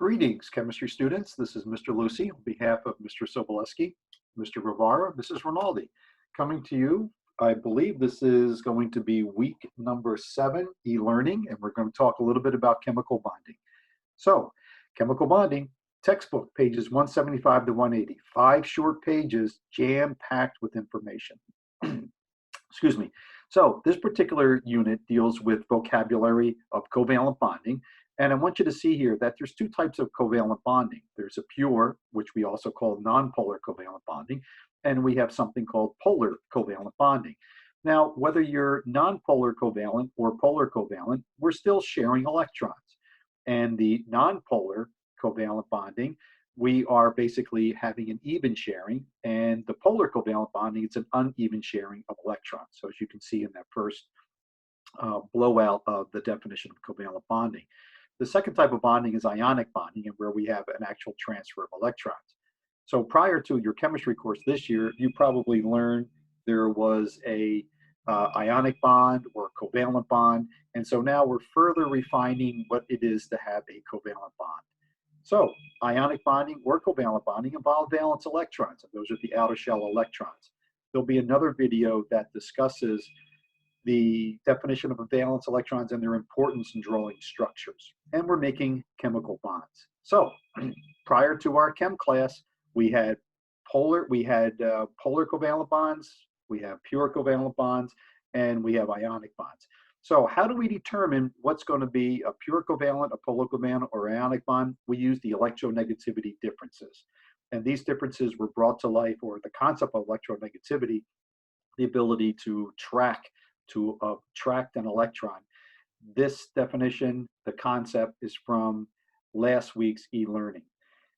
Greetings, chemistry students. This is Mr. Lucy on behalf of Mr. Soboleski, Mr. Rivara, Mrs. Rinaldi. Coming to you, I believe this is going to be week number 7, e-learning, and we're going to talk a little bit about chemical bonding. So, chemical bonding, textbook, pages 175 to 180. 5 short pages, jam-packed with information. Excuse me. So, this particular unit deals with vocabulary of covalent bonding. And I want you to see here that there's 2 types of covalent bonding. There's a pure, which we also call nonpolar covalent bonding, and we have something called polar covalent bonding. Now, whether you're nonpolar covalent or polar covalent, we're still sharing electrons. And the nonpolar covalent bonding, we are basically having an even sharing, and the polar covalent bonding, it's an uneven sharing of electrons. So as you can see in that first blowout of the definition of covalent bonding. The second type of bonding is ionic bonding, and where we have an actual transfer of electrons. So prior to your chemistry course this year, you probably learned there was a ionic bond or covalent bond, and so now we're further refining what it is to have a covalent bond. So ionic bonding or covalent bonding involve valence electrons, and those are the outer shell electrons. There'll be another video that discusses the definition of valence electrons and their importance in drawing structures. And we're making chemical bonds. So prior to our chem class, we had polar covalent bonds, we have pure covalent bonds, and we have ionic bonds. So how do we determine what's going to be a pure covalent, a polar covalent, or ionic bond? We use the electronegativity differences. And these differences were brought to life, or the concept of electronegativity, the ability to attract an electron. This definition, the concept, is from last week's e-learning.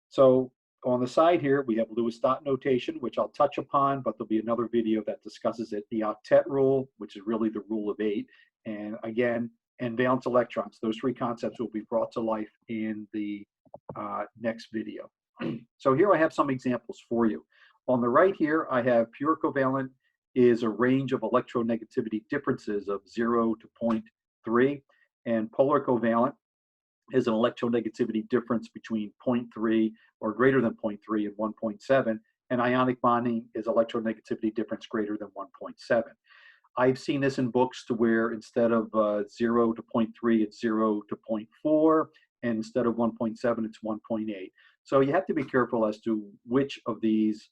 So on the side here, we have Lewis dot notation, which I'll touch upon, but there'll be another video that discusses it. The octet rule, which is really the rule of 8. And again, and valence electrons. Those 3 concepts will be brought to life in the next video. So here I have some examples for you. On the right here, I have pure covalent is a range of electronegativity differences of 0 to 0.3, and polar covalent is an electronegativity difference between 0.3 or greater than 0.3 and 1.7, and ionic bonding is electronegativity difference greater than 1.7. I've seen this in books to where instead of 0 to 0.3, it's 0 to 0.4, and instead of 1.7, it's 1.8. So you have to be careful as to which of these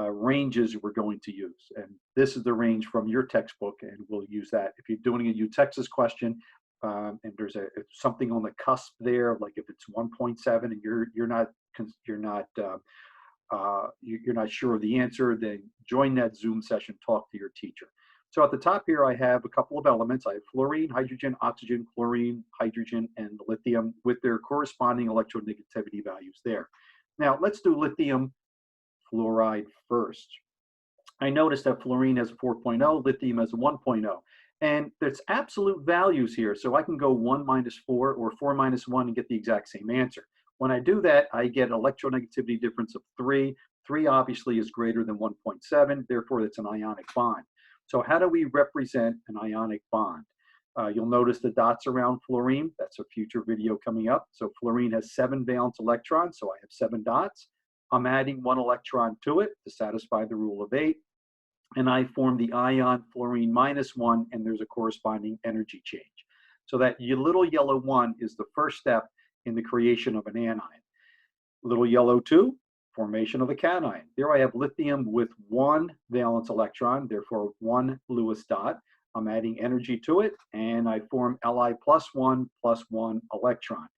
ranges we're going to use. And this is the range from your textbook, and we'll use that. If you're doing a U-Texas question, and there's something on the cusp there, like if it's 1.7 and you're not sure of the answer, then join that Zoom session, talk to your teacher. So at the top here, I have a couple of elements. I have fluorine, hydrogen, oxygen, chlorine, hydrogen, and lithium with their corresponding electronegativity values there. Now let's do lithium fluoride first. I noticed that fluorine has a 4.0, lithium has a 1.0, and there's absolute values here, so I can go 1 minus 4 or 4 minus 1 and get the exact same answer. When I do that, I get an electronegativity difference of 3. 3 obviously is greater than 1.7, therefore it's an ionic bond. So how do we represent an ionic bond? You'll notice the dots around fluorine. That's a future video coming up. So fluorine has 7 valence electrons, so I have 7 dots. I'm adding 1 electron to it to satisfy the rule of 8. And I form the ion fluorine minus 1, and there's a corresponding energy change. So that little yellow 1 is the first step in the creation of an anion. Little yellow 2, formation of a cation. There I have lithium with 1 valence electron, therefore 1 Lewis dot. I'm adding energy to it, and I form Li plus 1 electron.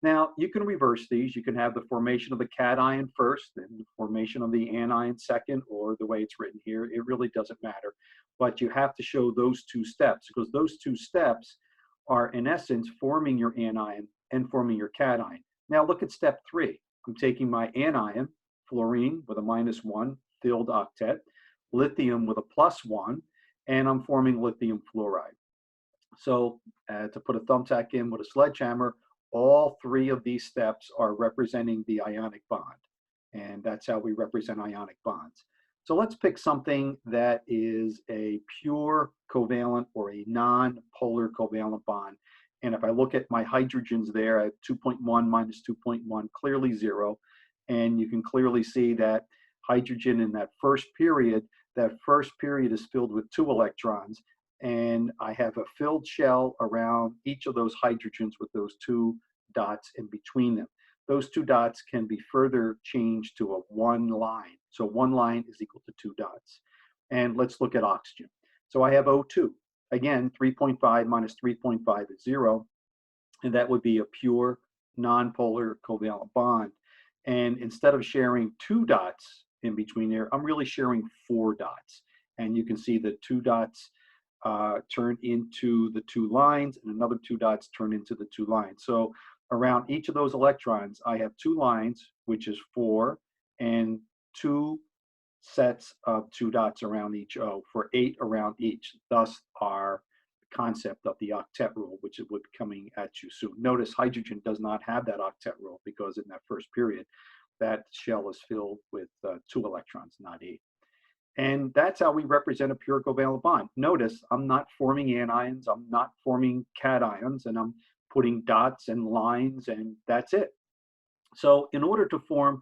Now, you can reverse these. You can have the formation of the cation first, then the formation of the anion second, or the way it's written here. It really doesn't matter. But you have to show those 2 steps, because those 2 steps are, in essence, forming your anion and forming your cation. Now, look at step 3. I'm taking my anion, fluorine with a minus 1, filled octet, lithium with a plus 1, and I'm forming lithium fluoride. So to put a thumbtack in with a sledgehammer, all 3 of these steps are representing the ionic bond, and that's how we represent ionic bonds. So let's pick something that is a pure covalent or a non-polar covalent bond, And if I look at my hydrogens there, I have 2.1 minus 2.1, clearly 0. And you can clearly see that hydrogen in that first period is filled with 2 electrons. And I have a filled shell around each of those hydrogens with those 2 dots in between them. Those 2 dots can be further changed to a 1 line. So 1 line is equal to 2 dots. And let's look at oxygen. So I have O2. Again, 3.5 minus 3.5 is 0. And that would be a pure nonpolar covalent bond. And instead of sharing 2 dots in between there, I'm really sharing 4 dots. And you can see the 2 dots turn into the 2 lines, and another 2 dots turn into the 2 lines. So around each of those electrons, I have 2 lines, which is 4, and 2 sets of 2 dots around each O for 8 around each. Thus our concept of the octet rule, which will be coming at you soon. Notice hydrogen does not have that octet rule because in that first period, that shell is filled with 2 electrons, not 8. And that's how we represent a pure covalent bond. Notice I'm not forming anions, I'm not forming cations, and I'm putting dots and lines, and that's it. So in order to form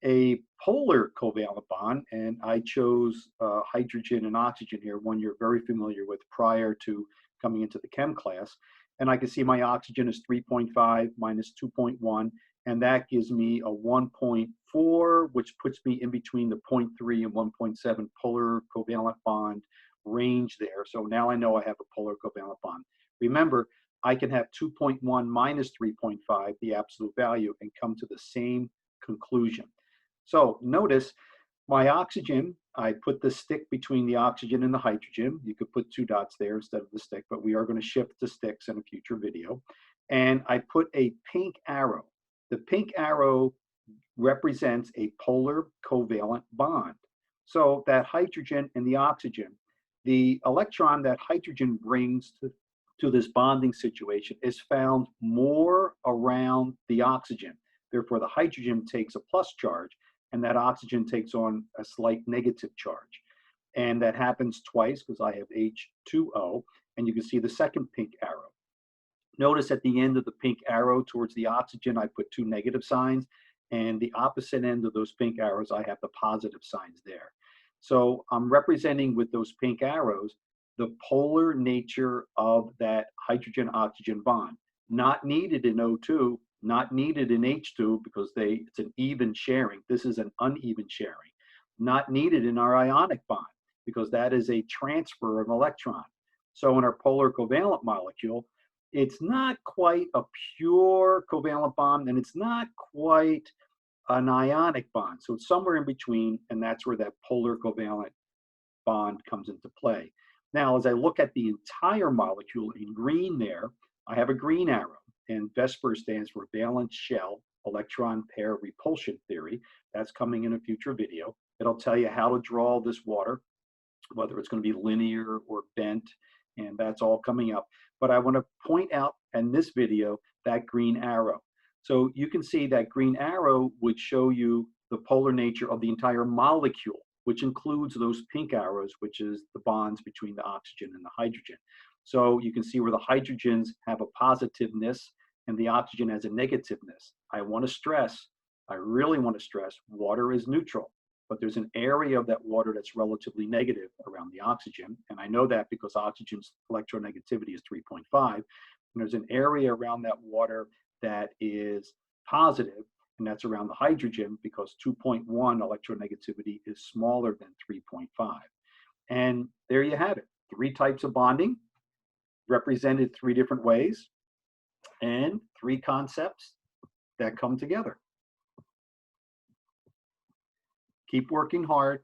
a polar covalent bond, and I chose hydrogen and oxygen here, one you're very familiar with prior to coming into the chem class, and I can see my oxygen is 3.5 minus 2.1, and that gives me a 1.4, which puts me in between the 0.3 and 1.7 polar covalent bond range there. So now I know I have a polar covalent bond. Remember, I can have 2.1 minus 3.5, the absolute value, and come to the same conclusion. So notice my oxygen, I put the stick between the oxygen and the hydrogen. You could put 2 dots there instead of the stick, but we are going to shift to sticks in a future video. And I put a pink arrow. The pink arrow represents a polar covalent bond. So that hydrogen and the oxygen, the electron that hydrogen brings to this bonding situation is found more around the oxygen. Therefore, the hydrogen takes a plus charge, and that oxygen takes on a slight negative charge. And that happens twice because I have H2O, and you can see the second pink arrow. Notice at the end of the pink arrow towards the oxygen, I put 2 negative signs, and the opposite end of those pink arrows, I have the positive signs there. So I'm representing with those pink arrows the polar nature of that hydrogen-oxygen bond. Not needed in O2, not needed in H2 because it's an even sharing. This is an uneven sharing. Not needed in our ionic bond because that is a transfer of an electron. So in our polar covalent molecule, it's not quite a pure covalent bond, and it's not quite an ionic bond. So it's somewhere in between, and that's where that polar covalent bond comes into play. Now, as I look at the entire molecule in green there, I have a green arrow, and VSEPR stands for valence shell electron pair repulsion theory. That's coming in a future video. It'll tell you how to draw this water, whether it's going to be linear or bent, and that's all coming up. But I want to point out in this video that green arrow. So you can see that green arrow would show you the polar nature of the entire molecule, which includes those pink arrows, which is the bonds between the oxygen and the hydrogen. So you can see where the hydrogens have a positiveness and the oxygen has a negativeness. I really want to stress, water is neutral, but there's an area of that water that's relatively negative around the oxygen. And I know that because oxygen's electronegativity is 3.5. And there's an area around that water that is positive, and that's around the hydrogen because 2.1 electronegativity is smaller than 3.5. And there you have it. 3 types of bonding represented 3 different ways and 3 concepts that come together. Keep working hard.